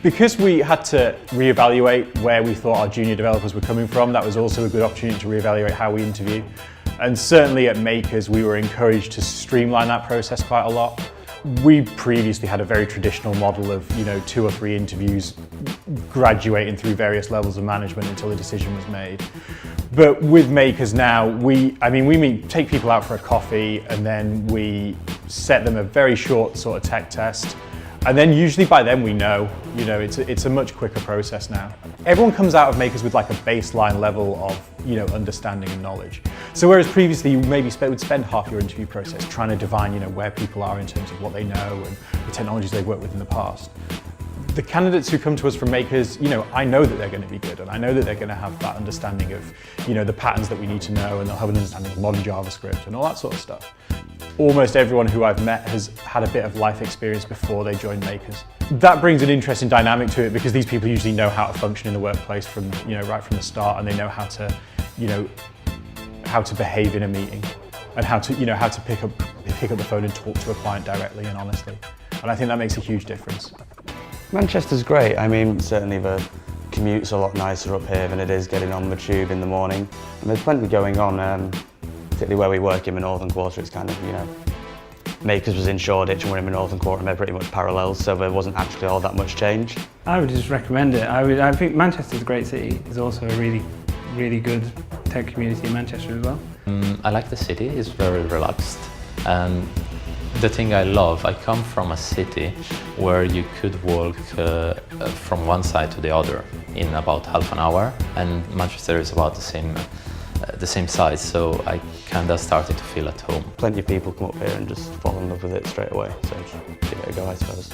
Because we had to reevaluate where we thought our junior developers were coming from, that was also a good opportunity to reevaluate how we interview. And certainly at Makers, we were encouraged to streamline that process quite a lot. We previously had a very traditional model of, 2 or 3 interviews graduating through various levels of management until a decision was made. But with Makers now, we take people out for a coffee and then we set them a very short sort of tech test. And then usually by then we know, it's a much quicker process now. Everyone comes out of Makers with like a baseline level of, understanding and knowledge. So whereas previously you maybe would spend half your interview process trying to divine, where people are in terms of what they know and the technologies they've worked with in the past. The candidates who come to us from Makers, I know that they're going to be good and I know that they're going to have that understanding of, the patterns that we need to know, and they'll have an understanding of modern JavaScript and all that sort of stuff. Almost everyone who I've met has had a bit of life experience before they joined Makers. That brings an interesting dynamic to it because these people usually know how to function in the workplace from, right from the start, and they know how to, how to behave in a meeting and how to pick up the phone and talk to a client directly and honestly. And I think that makes a huge difference. Manchester's great. Certainly the commute's a lot nicer up here than it is getting on the tube in the morning. And there's plenty going on, particularly where we work in the Northern Quarter. It's kind of, Makers was in Shoreditch and we're in the Northern Quarter and they're pretty much parallel, so there wasn't actually all that much change. I would just recommend it. I think Manchester's a great city. There's also a really, really good tech community in Manchester as well. I like the city. It's very relaxed. And the thing I love, I come from a city where you could walk from one side to the other in about half an hour, and Manchester is about the same size, so I kind of started to feel at home. Plenty of people come up here and just fall in love with it straight away, so just give it a go, I suppose.